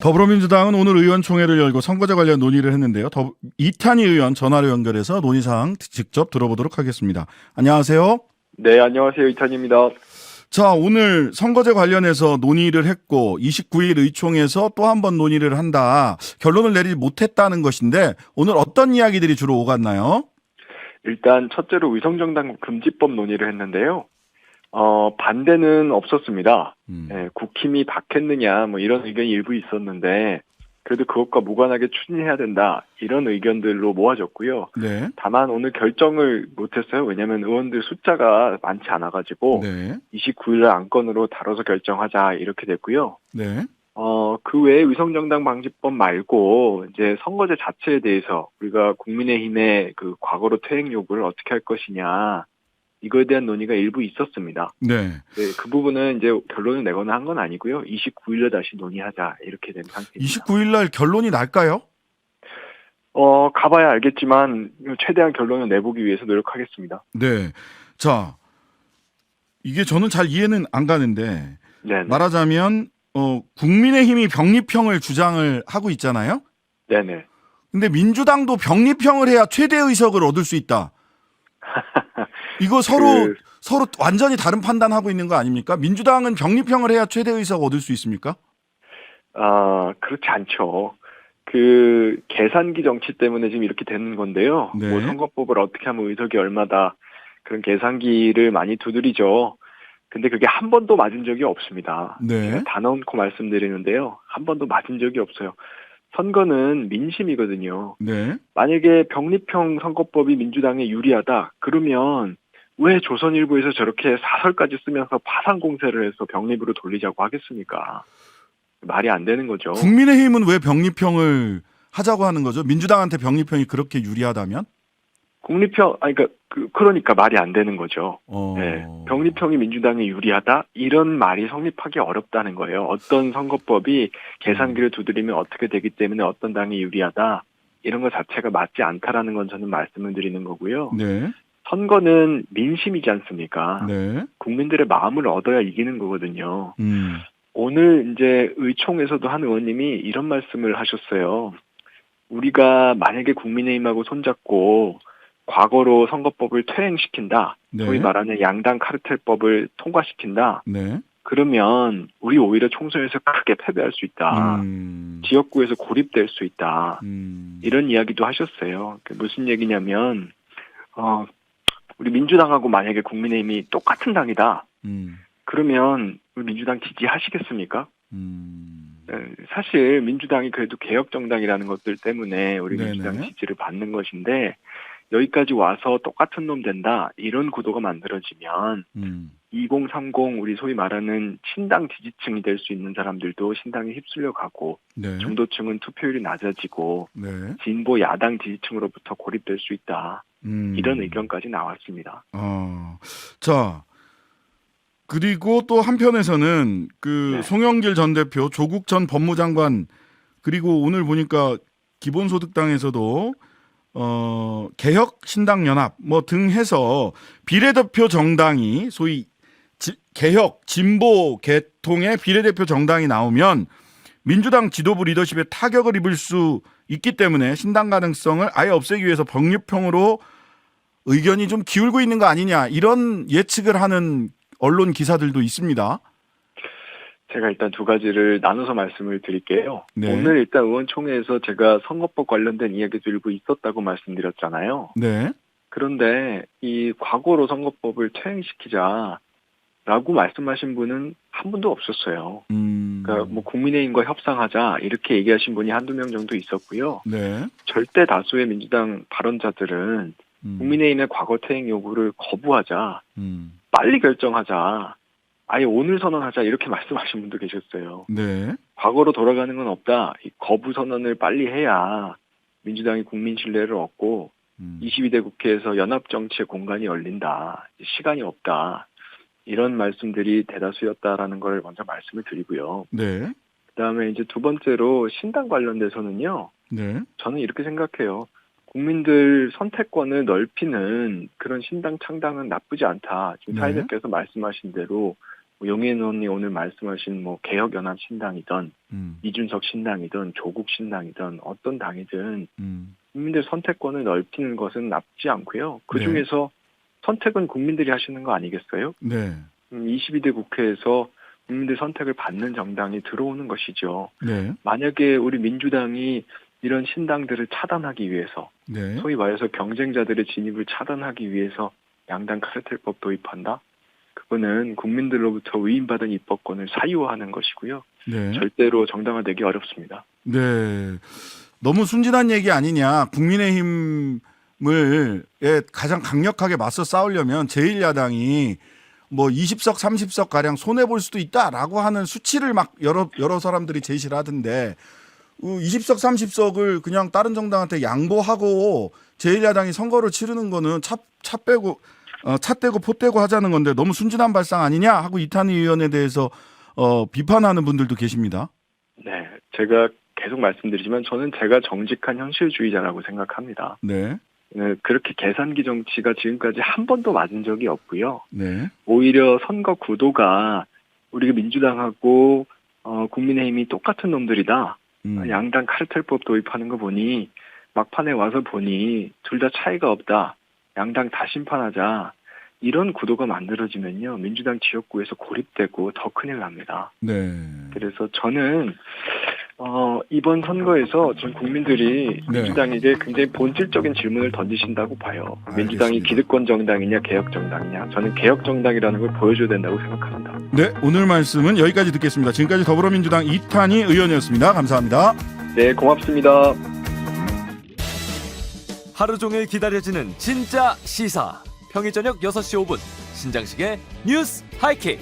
더불어민주당은 오늘 의원총회를 열고 선거제 관련 논의를 했는데요. 이탄희 의원 전화로 연결해서 논의 사항 직접 들어보도록 하겠습니다. 안녕하세요. 네, 안녕하세요. 이탄입니다. 자, 오늘 선거제 관련해서 논의를 했고 29일 의총에서 또 한 번 논의를 한다. 결론을 내리지 못했다는 것인데 오늘 어떤 이야기들이 주로 오갔나요? 일단 첫째로 위성정당 금지법 논의를 했는데요. 반대는 없었습니다. 국힘이 박했느냐 뭐 이런 의견이 일부 있었는데 그래도 그것과 무관하게 추진해야 된다 이런 의견들로 모아졌고요. 네. 다만 오늘 결정을 못했어요. 왜냐하면 의원들 숫자가 많지 않아가지고 네. 29일 날 안건으로 다뤄서 결정하자 이렇게 됐고요. 네. 그 외에 위성정당 방지법 말고 이제 선거제 자체에 대해서 우리가 국민의힘의 그 과거로 퇴행 요구를 어떻게 할 것이냐 이거에 대한 논의가 일부 있었습니다. 네. 네, 그 부분은 이제 결론을 내거나 한 건 아니고요. 29일에 다시 논의하자 이렇게 된 상태입니다. 29일 날 결론이 날까요? 가봐야 알겠지만 최대한 결론을 내보기 위해서 노력하겠습니다. 네. 자, 이게 저는 잘 이해는 안 가는데 네네. 말하자면 국민의힘이 병립형을 주장을 하고 있잖아요. 네네. 근데 민주당도 병립형을 해야 최대 의석을 얻을 수 있다. 이거 서로 완전히 다른 판단하고 있는 거 아닙니까? 민주당은 병립형을 해야 최대 의석 얻을 수 있습니까? 그렇지 않죠. 그 계산기 정치 때문에 지금 이렇게 되는 건데요. 네. 뭐 선거법을 어떻게 하면 의석이 얼마다 그런 계산기를 많이 두드리죠. 근데 그게 한 번도 맞은 적이 없습니다. 네. 제가 다 넣고 말씀드리는데요. 한 번도 맞은 적이 없어요. 선거는 민심이거든요. 네. 만약에 병립형 선거법이 민주당에 유리하다. 그러면 왜 조선일보에서 저렇게 사설까지 쓰면서 파상 공세를 해서 병립으로 돌리자고 하겠습니까? 말이 안 되는 거죠. 국민의힘은 왜 병립형을 하자고 하는 거죠? 민주당한테 병립형이 그렇게 유리하다면? 그러니까 말이 안 되는 거죠. 어... 네, 병립형이 민주당에 유리하다? 이런 말이 성립하기 어렵다는 거예요. 어떤 선거법이 계산기를 두드리면 어떻게 되기 때문에 어떤 당이 유리하다? 이런 것 자체가 맞지 않다라는 건 저는 말씀을 드리는 거고요. 네. 선거는 민심이지 않습니까? 네. 국민들의 마음을 얻어야 이기는 거거든요. 오늘 이제 의총에서도 한 의원님이 이런 말씀을 하셨어요. 우리가 만약에 국민의힘하고 손잡고 과거로 선거법을 퇴행시킨다. 네. 소위 말하는 양당 카르텔법을 통과시킨다. 네. 그러면 우리 오히려 총선에서 크게 패배할 수 있다. 지역구에서 고립될 수 있다. 이런 이야기도 하셨어요. 무슨 얘기냐면 우리 민주당하고 만약에 국민의힘이 똑같은 당이다. 그러면 우리 민주당 지지하시겠습니까? 사실 민주당이 그래도 개혁정당이라는 것들 때문에 우리 네네. 민주당 지지를 받는 것인데 여기까지 와서 똑같은 놈 된다 이런 구도가 만들어지면 2030 우리 소위 말하는 신당 지지층이 될 수 있는 사람들도 신당에 휩쓸려 가고 네. 중도층은 투표율이 낮아지고 네. 진보 야당 지지층으로부터 고립될 수 있다 이런 의견까지 나왔습니다. 자, 그리고 또 한편에서는 네. 송영길 전 대표, 조국 전 법무장관 그리고 오늘 보니까 기본소득당에서도 개혁신당연합 뭐 등 해서 비례대표 정당이 소위 개혁 진보 계통의 비례대표 정당이 나오면 민주당 지도부 리더십에 타격을 입을 수 있기 때문에 신당 가능성을 아예 없애기 위해서 병립형으로 의견이 좀 기울고 있는 거 아니냐 이런 예측을 하는 언론 기사들도 있습니다. 제가 일단 두 가지를 나눠서 말씀을 드릴게요. 네. 오늘 일단 의원총회에서 제가 선거법 관련된 이야기도 일부 있었다고 말씀드렸잖아요. 네. 그런데 이 과거로 선거법을 퇴행시키자라고 말씀하신 분은 한 분도 없었어요. 그러니까 뭐 국민의힘과 협상하자 이렇게 얘기하신 분이 한두 명 정도 있었고요. 네. 절대 다수의 민주당 발언자들은 국민의힘의 과거 퇴행 요구를 거부하자, 빨리 결정하자, 아예 오늘 선언하자 이렇게 말씀하신 분도 계셨어요. 네. 과거로 돌아가는 건 없다. 이 거부 선언을 빨리 해야 민주당이 국민 신뢰를 얻고 22대 국회에서 연합정치의 공간이 열린다. 시간이 없다. 이런 말씀들이 대다수였다라는 걸 먼저 말씀을 드리고요. 네. 그다음에 이제 두 번째로 신당 관련돼서는요. 네. 저는 이렇게 생각해요. 국민들 선택권을 넓히는 그런 신당 창당은 나쁘지 않다. 지금 네. 사회자께서 말씀하신 대로 용인 의원이 오늘 말씀하신 뭐 개혁연합신당이든 이준석 신당이든 조국 신당이든 어떤 당이든 국민들 선택권을 넓히는 것은 나쁘지 않고요. 그 중에서 선택은 국민들이 하시는 거 아니겠어요? 네. 22대 국회에서 국민들 선택을 받는 정당이 들어오는 것이죠. 네. 만약에 우리 민주당이 이런 신당들을 차단하기 위해서 네. 소위 말해서 경쟁자들의 진입을 차단하기 위해서 양당 카르텔법 도입한다? 그거는 국민들로부터 위임받은 입법권을 사유화하는 것이고요. 네. 절대로 정당화되기 어렵습니다. 네. 너무 순진한 얘기 아니냐. 국민의힘을 가장 강력하게 맞서 싸우려면 제1야당이 뭐 20석, 30석 가량 손해 볼 수도 있다라고 하는 수치를 막 여러 사람들이 제시를 하던데 20석, 30석을 그냥 다른 정당한테 양보하고 제1야당이 선거를 치르는 거는 차 떼고 포 떼고 하자는 건데 너무 순진한 발상 아니냐 하고 이탄희 의원에 대해서 비판하는 분들도 계십니다. 네, 제가 계속 말씀드리지만 저는 제가 정직한 현실주의자라고 생각합니다. 네. 네, 그렇게 계산기 정치가 지금까지 한 번도 맞은 적이 없고요. 네. 오히려 선거 구도가 우리가 민주당하고 국민의힘이 똑같은 놈들이다. 양당 카르텔법 도입하는 거 보니 막판에 와서 보니 둘 다 차이가 없다. 양당 다 심판하자. 이런 구도가 만들어지면요. 민주당 지역구에서 고립되고 더 큰일 납니다. 네. 그래서 저는 이번 선거에서 전 국민들이 민주당에게 굉장히 본질적인 질문을 던지신다고 봐요. 민주당이 알겠습니다. 기득권 정당이냐 개혁 정당이냐. 저는 개혁 정당이라는 걸 보여줘야 된다고 생각합니다. 네, 오늘 말씀은 여기까지 듣겠습니다. 지금까지 더불어민주당 이탄희 의원이었습니다. 감사합니다. 네, 고맙습니다. 하루 종일 기다려지는 진짜 시사. 평일 저녁 6시 5분 신장식의 뉴스 하이킥.